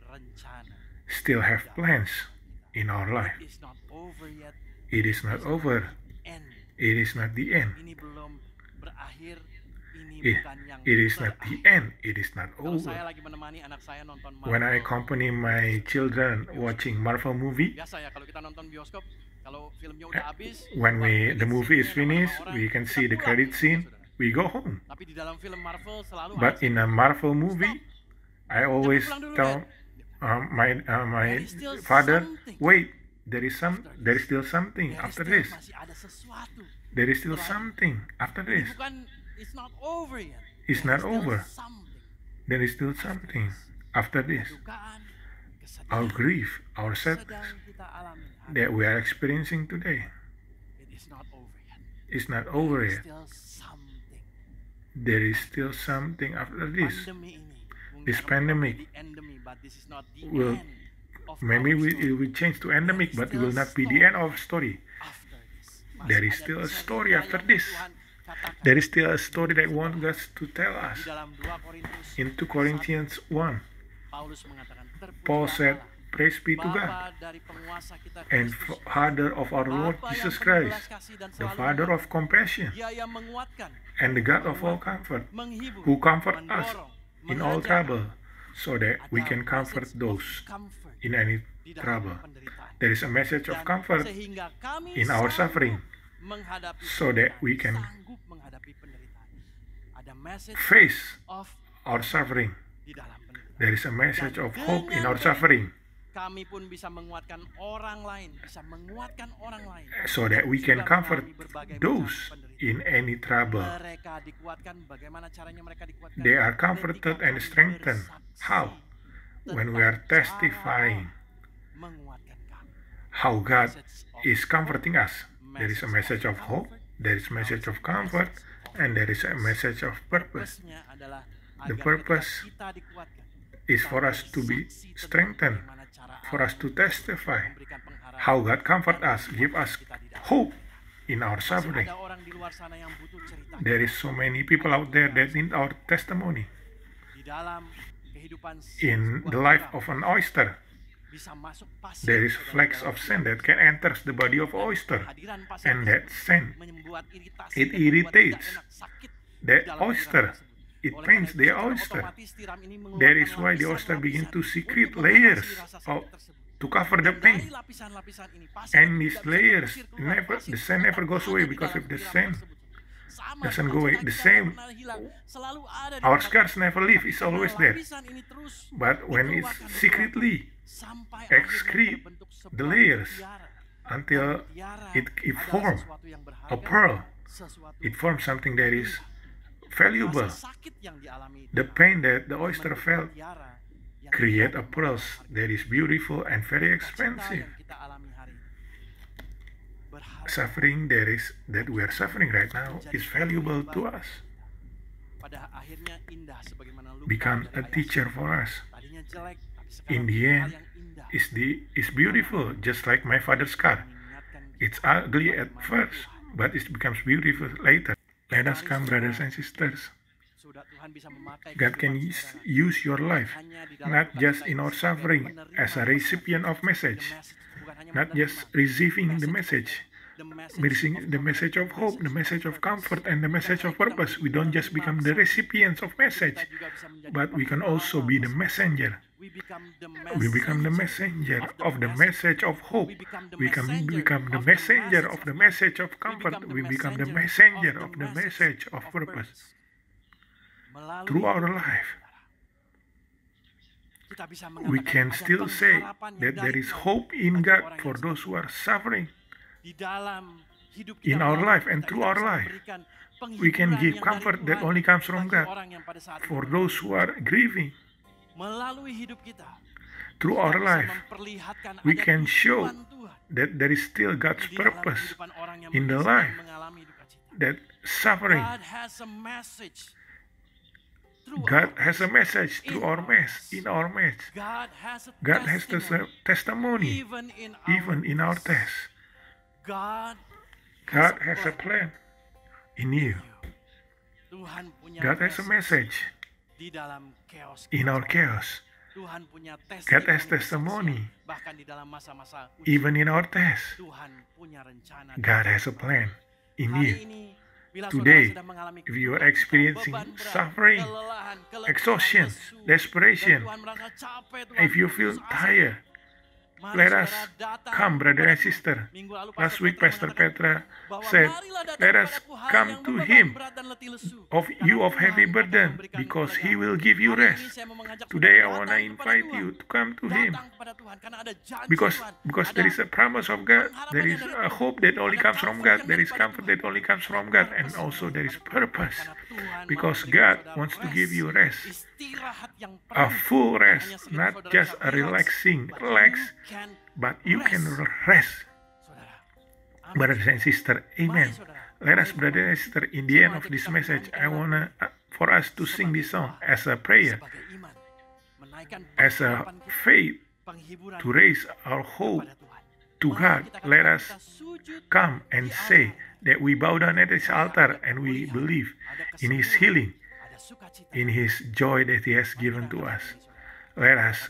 rencana. still have plans in our life. It's not over yet. It is not over. End. It is not the end. Ini belum berakhir. Ini It, bukan yang it is not the end. It is not Kalau saya over. lagi menemani anak saya nonton When I Marvel, accompany my children watching Marvel movie, biasa ya kalau kita nonton bioskop, kalau filmnya udah habis, when keluar the credit movie is scene-nya, finished, nama-nama we orang, can kita see the pulang credit gitu, scene, saudara. we go home. Tapi di dalam film Marvel selalu But ada in a Marvel movie, I always tell my father, wait, there is still something after this. masih ada sesuatu. There is still something after Ini this. bukan, it's not over yet. It's There not is still over. something. There is still something after this. Kedukaan, Our kesedihan grief, our sadness sedang kita alami. that we are experiencing today It is not over yet. is not over There is yet. still something. There is still something after this. Pandemi ini, mungkin This akan pandemic menjadi endemi, but this is not the will- end of Maybe our story. it will change to endemic, but it will not be the end of story. After this. There Masih is ada still a kisah story kita after yang this. Tuhan katakan There is still a story that wants us to tell di us. dalam 2 Korintus In 2 Corinthians 1, 1, Paulus mengatakan, Paul "Terpujilah said, Allah, praise be to God, Bapa dari penguasa kita and Kristus, Father of our Lord Bapa yang Jesus penuh Christ, belas kasih dan the selalu Father mengampuni. of compassion, Dia yang menguatkan, and the God of all comfort, menghibur, who comfort us mendorong, in all mengajar." trouble, so that we Ada can comfort message of those comfort in any di dalam trouble. penderitaan. There is a message of Dan comfort sehingga kami in our sanggup suffering, menghadapi so that we penderitaan, can sanggup menghadapi penderitaan. Ada message face of our suffering. di dalam penderitaan. There is a message of hope in our suffering, Kami pun bisa menguatkan orang lain, bisa menguatkan orang lain. so that we can comfort those in any trouble. Mereka dikuatkan, bagaimana caranya mereka dikuatkan? They are Ketika comforted and kami strengthened. bersaksi How? When we are tentang testifying cara menguatkan kami. how God is comforting us. There is a message of hope, there is a message of comfort, and there is a message of purpose. Purpose-nya adalah The agar purpose ketika kita dikuatkan, Is kita for us to be bersaksi tentang strengthened, bagaimana cara for us to testify memberikan pengharapan how God comfort us, give us kita di dalam. hope in our suffering. Ada orang di luar luar sana yang butuh cerita. There is so many people out there that need our testimony. Di dalam kehidupan In sebuah the life orang of an oyster, bisa masuk pasir there is ke dalam flakes of dalam sand that can enter the body of oyster, kehadiran pasir and that tersebut sand, membuat iritasi it dan membuat irritates tidak enak, sakit di the dalam oyster. cairan tersebut. It Oleh pains karena the itu, secara oyster. otomatis tiram ini That is mengeluarkan why the oyster begin lapisan-lapisan to secrete untuk layers mengatasi rasa sakit of, tersebut. to cover the Dan pain. dari lapisan-lapisan ini, pasir And itu these tidak bisa layers, diusir keluar. Pasir the sand never tetap goes ada away di because dalam if the tiram sand tersebut. Sama, doesn't go away, cita-cita the tidak same, pernah hilang, selalu ada di our tempat scars itu. never leave, it's Karena always there. lapisan ini terus But when it's dikeluarkan, secretly sampai excrete akhirnya terbentuk the sebuah layers mutiara. until Mutiara it adalah form sesuatu yang berharga, a pearl, sesuatu it forms something that is rasa valuable. sakit yang dialami itu The pain that the oyster membentuk felt mutiara yang create a tidak pearl that is beautiful and very Cinta expensive. yang kita alami hari ini berharga Suffering that we are suffering right now is valuable to us, pada akhirnya indah sebagaimana luka become dari a ayah teacher sendiri. for us. Tadinya jelek tapi sekarang In the hal end, yang indah is beautiful, just like my father's car. mengingatkan It's ugly at first, but it becomes beautiful later. Let us come, brothers and sisters. sudah Tuhan bisa memakai God can kehidupan use, saudara use your life, hanya di dalam not duka just cita in itu our sebagai suffering, penerima as a recipient of the message, message, bukan hanya not menerima just receiving the message, the the message of hope, the message of comfort, and the message of purpose. We don't just become the recipients of message, kita juga bisa menjadi but we can also be the messenger. we become the We become the messenger of the message of hope. We can become the messenger of the message of comfort. We become the messenger of the message of purpose. Melalui Through our hidup life, kita bisa we mengatakan can ada still say pengharapan yang that there dari is Tuhan hope in bagi God orang for yang those who are suffering. di dalam hidup In kita our melalui life and kita, through kita our bisa life, memberikan we can penghiburan give yang comfort dari that Tuhan only comes from bagi God. orang yang pada saat For ini those who are grieving, melalui hidup kita through kita our bisa life, memperlihatkan we ada can tujuan show Tuhan that there is still God's di dalam purpose kehidupan orang yang in the sedang life, mengalami duka cita. that suffering, God has a message through God our has a message through our mess, in our mess. God has a God has the testimony testimony even in our in our test. God God has a plan in you. Tuhan punya God has a message di dalam chaos in our chaos. Tuhan punya God has testimoni testimony bahkan di dalam masa-masa ujian. even in our test. Tuhan punya rencana. God has a plan in Hari you. ini bila Today, saudara sedang mengalami if you are kesulitan, experiencing beban berat, suffering, kelelahan, keletihan, exhaustion, lesu, desperation, dan Tuhan merasa capek, Tuhan if you putus feel asa, tired, mari let us saudara datang come, brother and kepada sister. Tuhan. Minggu lalu Last week, Pastor mengatakan Petra bahwa said, marilah datang let us kepadaku, hai come yang to berbeban Him, berat dan letih lesu. of you of Karena heavy Tuhan akan burden, memberikan because He kelegaan. will give you Hari ini rest. saya mau mengajak Today I saudara want to datang kepada invite Tuhan. you to come to Him, Datang kepada Tuhan karena ada janji because Tuhan. there is a promise of God, there is a hope that only comes from God, there is comfort that only comes from God, and also there is purpose, because God wants to give you rest, a full rest, not just a relaxing, but you can rest. Brothers and sisters, amen. Let us, brothers and sisters, in the end of this message, I wanna for us to sing this song as a prayer, as a faith to raise our hope to God. Let us come and say that we bow down at His altar and we believe in His healing, in His joy that He has given to us. Let us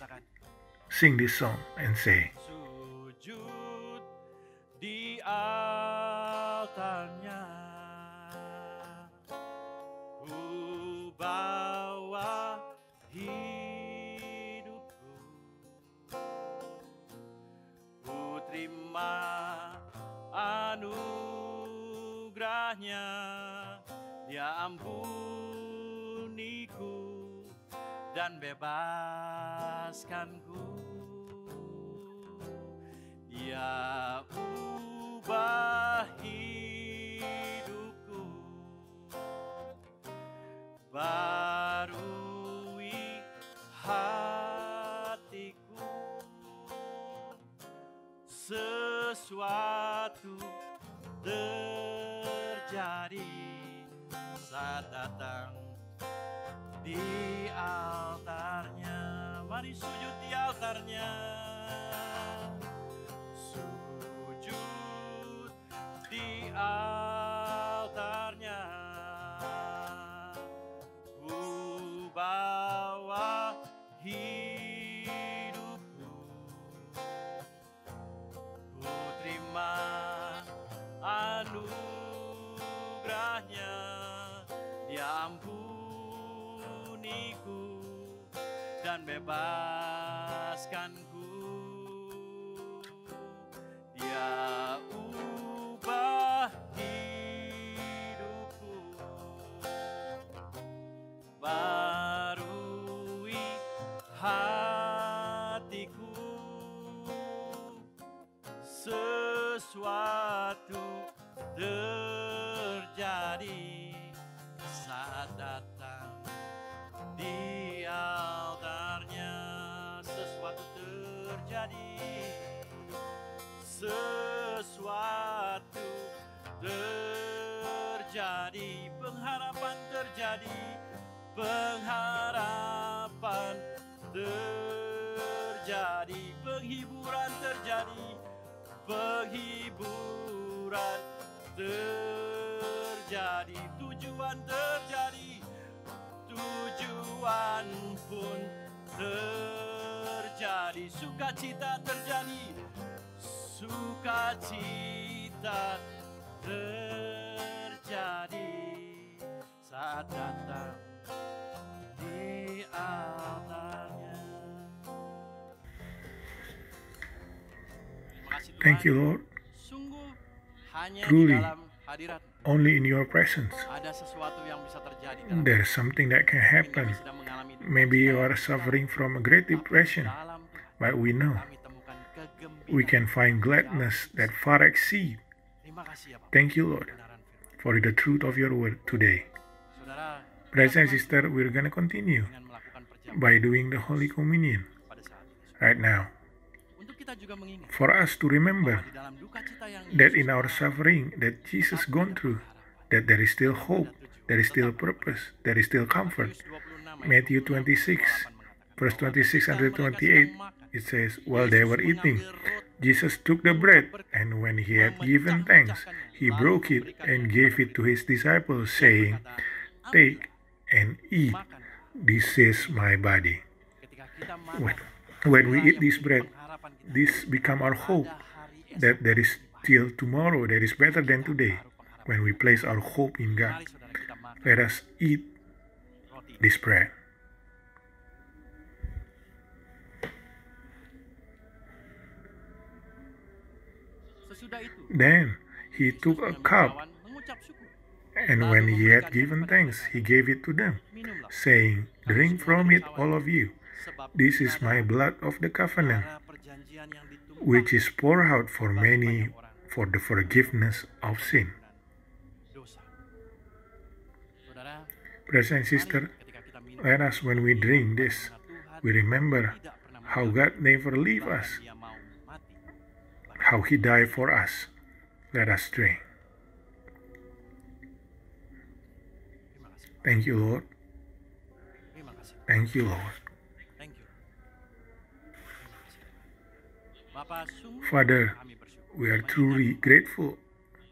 sing this song and say, Sujud di altarnya, ku bawa hidupku, ku terima anugerahnya, Dia ampuniku dan bebaskanku. Dia ubah hidupku, barui hatiku, sesuatu terjadi saat datang di altarnya. Mari sujud di altarnya. Sujud di altarnya. bebaskanku. Dia ubah hidupku, barui hatiku. Sesuatu terjadi saat datang di altarnya. Sesuatu terjadi, sesuatu terjadi, pengharapan terjadi, pengharapan terjadi, penghiburan terjadi, penghiburan terjadi, tujuan terjadi, tujuan pun terjadi, sukacita terjadi, sukacita terjadi saat datang di altarnya. Terima kasih Tuhan. Thank you, Lord. Sungguh hanya Truly. di dalam hadirat Only in your presence ada sesuatu yang bisa terjadi dalam there's something that can kami happen. sedang mengalami duka Maybe you cita are yang suffering from a great depression, dalam Tuhan. but we know Kami temukan kegembiraan. we can find gladness that far exceed. Terima kasih ya Bapak. Thank you, Lord, Kebenaran firman. for the truth of your word today. Saudara, Brothers and sisters, we're going to continue dengan melakukan perjamuan by doing the Holy Communion pada saat ini. right now. Untuk kita juga mengingat For us to remember bahwa di dalam duka cita yang that Yesus in our alami, suffering that Jesus gone through, that there is still hope, there is still purpose, there is still comfort. Matthew 26, verse 26 until 28, it says, while they were eating, Jesus took the bread, and when he had given thanks, he broke it and gave it to his disciples, saying, take and eat, this is my body. ketika kita makan, When we eat this bread, pengharapan kita this become our hope pada hari esok. that there is still tomorrow that is better than today. When we place our hope in God, Mari saudara kita makan let us eat roti. this bread. Sesudah itu, Then he took a cup, kawan mengucap syukur. and when he had given thanks, he gave it to them, Minumlah, saying, drink from it, all of you. sebab This ini is my adalah blood of the covenant, darah perjanjian yang ditumpahkan which is poured out for bagi many banyak orang for the forgiveness of sin. dosa. Saudara, Brothers and mari sisters, ketika kita minum, let us, when we drink this, karena Tuhan we remember tidak pernah how God never leave bahkan us, Dia mau mati. how he died for us. Let us drink. Terima kasih. Thank you, Lord. Terima kasih. Thank you, Lord. Thank you. Terima kasih. Bapak, sungguh Father, kami bersyukur we are truly grateful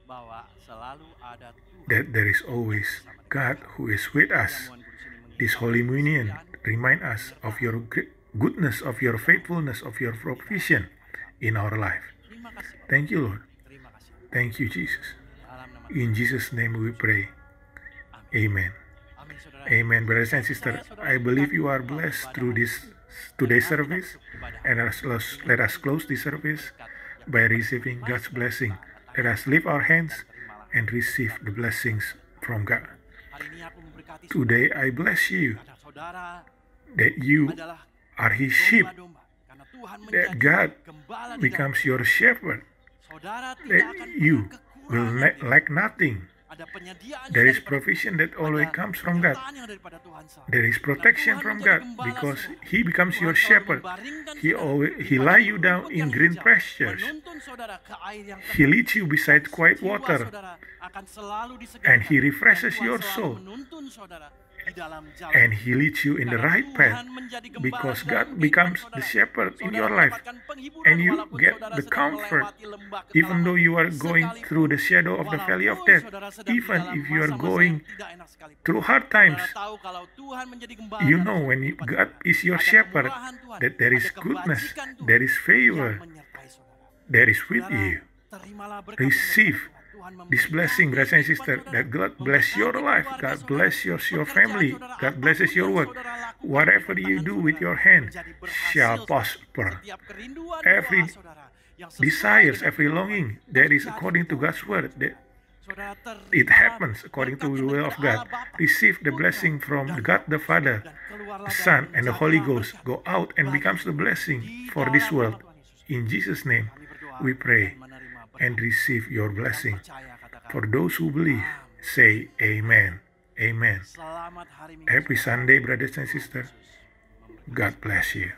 bahwa selalu ada Tuhan that there is always God who is with us. Perjamuan kudus ini mengingat This Holy Communion remind us of your goodness, of your faithfulness, of your provision in our life. Terima kasih. Thank you, Lord. Terima kasih. Thank you, Jesus. Dalam nama In Jesus' name we pray. Amen. Amin, saudara. Amen, brothers and sisters. I believe you are blessed through this today's service, and let us close this service by receiving God's blessing. Let us lift our hands and receive the blessings from God. Hari ini aku memberkati Today I bless you saudara. Saudara that you adalah are His sheep, domba-domba. Karena Tuhan that menjadi God gembala di dalam. becomes your shepherd, Saudara tidak that akan you pernah will kekurangan. lack nothing. Ada penyediaan There yang is daripada provision that always ada comes from God. penyertaan yang daripada Tuhan saja. There is protection from God because He becomes your shepherd. He lie you down in green pastures. He leads you beside quiet water, and He refreshes your soul. And He leads you in the right path because God becomes the shepherd in your life, and you get the comfort even though you are going through the shadow of the valley of death, even if you are going through hard times. You know when God is your shepherd that there is goodness, there is favor, there is with you. Receive this blessing, brothers and sisters, that God bless your life, God bless your family, God blesses your work. Whatever you do with your hand shall prosper. Every desires, every longing that is according to God's word, that it happens according to the will of God. Receive the blessing from God the Father, the Son, and the Holy Ghost. Go out and becomes the blessing for this world. In Jesus' name, we pray and receive your blessing. For those who believe, say Amen. Amen. Happy Sunday, brothers and sisters. God bless you.